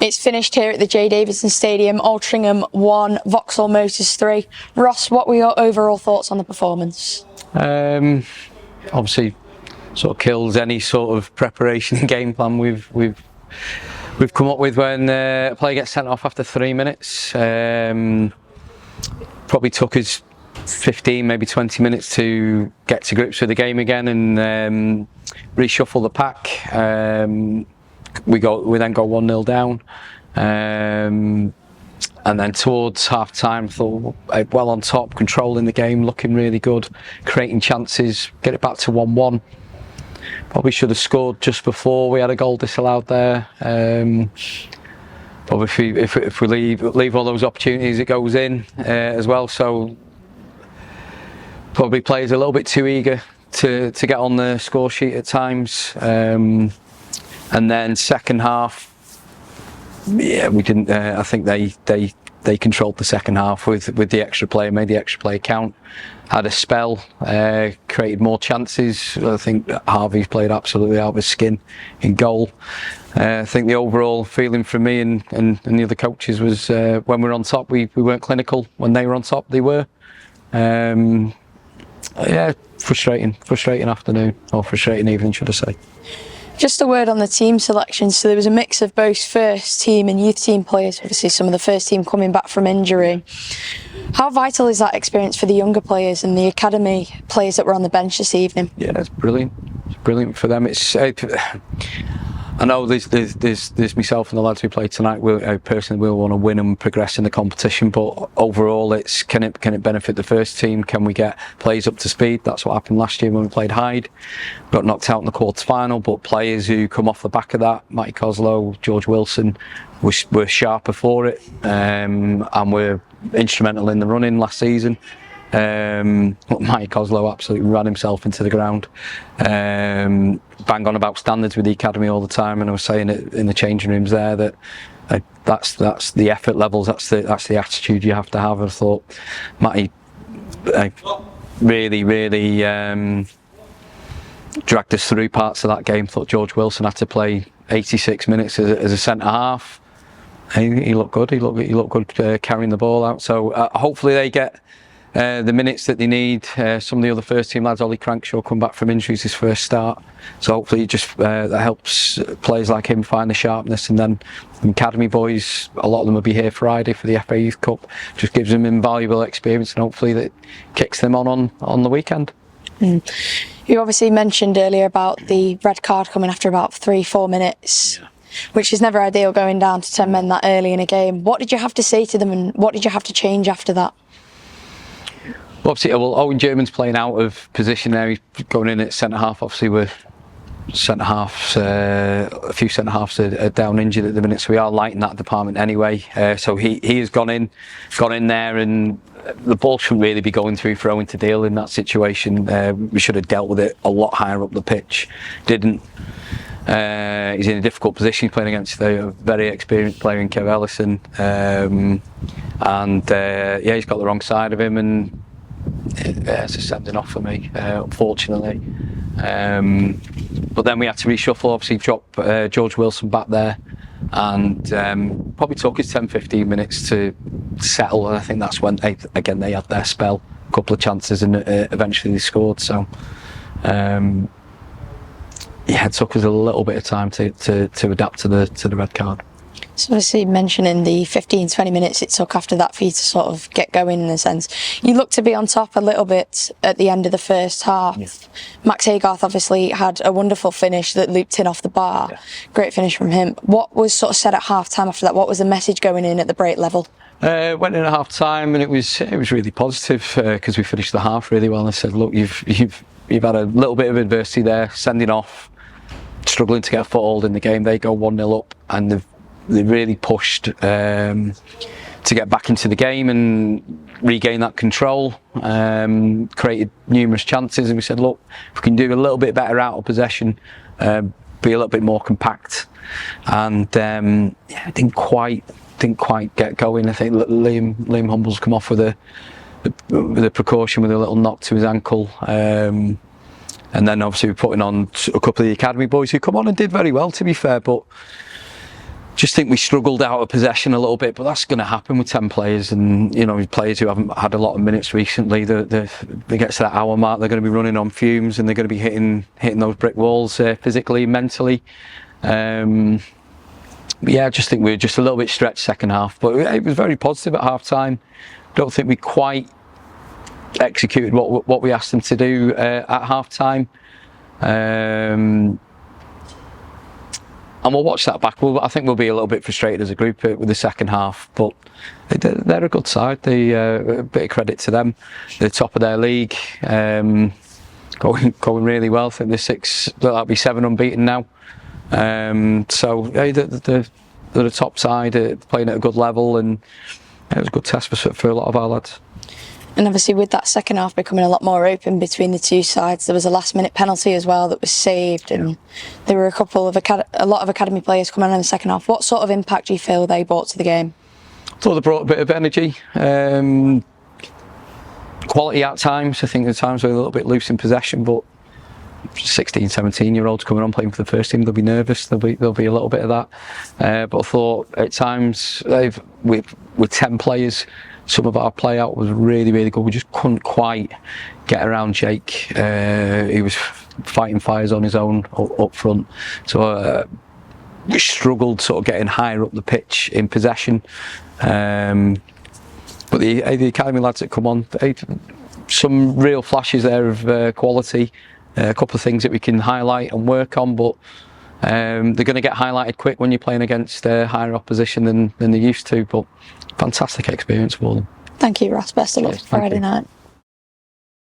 It's finished here at the J Davidson Stadium. Altrincham 1, Vauxhall Motors 3. Ross, what were your overall thoughts on the performance? Obviously, sort of kills any sort of preparation and game plan we've come up with when a player gets sent off after 3 minutes. Probably took us 15, maybe 20 minutes to get to grips with the game again and reshuffle the pack. We then go 1-0 down, and then towards half time, thought well on top, controlling the game, looking really good, creating chances, get it back to 1-1. Probably should have scored just before we had a goal disallowed there. But if we leave all those opportunities, it goes in as well. So probably players a little bit too eager to get on the score sheet at times. And then second half, yeah, we didn't. I think they controlled the second half with the extra player, made the extra player count, had a spell, created more chances. I think Harvey's played absolutely out of his skin in goal. I think the overall feeling from me and the other coaches was when we were on top, we weren't clinical. When they were on top, they were. Yeah, frustrating afternoon, or frustrating evening, should I say. Just a word on the team selection. So there was a mix of both first team and youth team players. Obviously, some of the first team coming back from injury. How vital is that experience for the younger players and the academy players that were on the bench this evening? Yeah, it's brilliant. It's brilliant for them. I know there's myself and the lads who play tonight. I personally will want to win and progress in the competition, but overall, can it benefit the first team? Can we get players up to speed? That's what happened last year when we played Hyde. Got knocked out in the quarter final, but players who come off the back of that, Matty Coslow, George Wilson, were sharper for it, and were instrumental in the running last season. Matty Coslow absolutely ran himself into the ground. Bang on about standards with the academy all the time, and I was saying it in the changing rooms there that that's the effort levels, that's the attitude you have to have. I thought Matty really dragged us through parts of that game. Thought George Wilson had to play 86 minutes as a centre half. He looked good. He looked good carrying the ball out. So hopefully they get the minutes that they need. Some of the other first team lads, Ollie Crankshaw, come back from injuries his first start, so hopefully that helps players like him find the sharpness. And then the academy boys, a lot of them will be here Friday for the FA Youth Cup, just gives them invaluable experience, and hopefully that kicks them on the weekend. You obviously mentioned earlier about the red card coming after about 3-4 minutes. Yeah. Which is never ideal, going down to 10 men that early in a game. What did you have to say to them, and what did you have to change after that? Well, obviously, Owen German's playing out of position there. He's going in at centre half. Obviously, we're centre halves. A few centre halves are down injured at the minute, so we are light in that department anyway. So he has gone in there, and the ball shouldn't really be going through for Owen to deal in that situation. We should have dealt with it a lot higher up the pitch. Didn't. He's in a difficult position. He's playing against a very experienced player in Kev Ellison, yeah, he's got the wrong side of him, and it's a sending off for me, unfortunately. But then we had to reshuffle, obviously drop George Wilson back there, and probably took us 10-15 minutes to settle, and I think that's when they had their spell, a couple of chances, and eventually they scored. So yeah, it took us a little bit of time to adapt to the red card. So obviously mentioning the 15-20 minutes it took after that for you to sort of get going, in a sense. You looked to be on top a little bit at the end of the first half. Yeah. Max Haygarth obviously had a wonderful finish that looped in off the bar. Yeah. Great finish from him. What was sort of said at half time after that? What was the message going in at the break level? Went in at half time, and it was really positive because we finished the half really well. And I said, look, you've had a little bit of adversity there, sending off, struggling to get a foothold in the game. They go 1-0 up, and they really pushed to get back into the game and regain that control. Created numerous chances, and we said, look, if we can do a little bit better out of possession, be a little bit more compact, and yeah, didn't quite get going. I think Liam Humble's come off with a precaution, with a little knock to his ankle. And then obviously we're putting on a couple of the academy boys who come on and did very well, to be fair, but just think we struggled out of possession a little bit, but that's going to happen with 10 players, and players who haven't had a lot of minutes recently. They get to that hour mark, they're going to be running on fumes, and they're going to be hitting those brick walls physically, mentally. But yeah, I just think we were just a little bit stretched second half, but it was very positive at half time. Don't think we quite executed what we asked them to do at half time. And we'll watch that back. I think we'll be a little bit frustrated as a group with the second half, but they're a good side. A bit of credit to them. They're top of their league, going really well. I think they'll be 7 unbeaten now. So yeah, they're a top side, playing at a good level, and it was a good test for a lot of our lads. And obviously with that second half becoming a lot more open between the two sides, there was a last-minute penalty as well that was saved, and there were a lot of academy players coming on in the second half. What sort of impact do you feel they brought to the game? I thought they brought a bit of energy, quality at times. I think at times we were a little bit loose in possession, but 16, 17-year-olds coming on playing for the first team, they'll be nervous. There'll be a little bit of that. But I thought at times with 10 players, some of our play out was really, really good. We just couldn't quite get around Jake. He was fighting fires on his own up front. So we struggled sort of getting higher up the pitch in possession. But the academy lads that come on, some real flashes there of quality. A couple of things that we can highlight and work on, but they're going to get highlighted quick when you're playing against higher opposition than they used to. But fantastic experience for them. Thank you, Ross. Best of luck Friday night.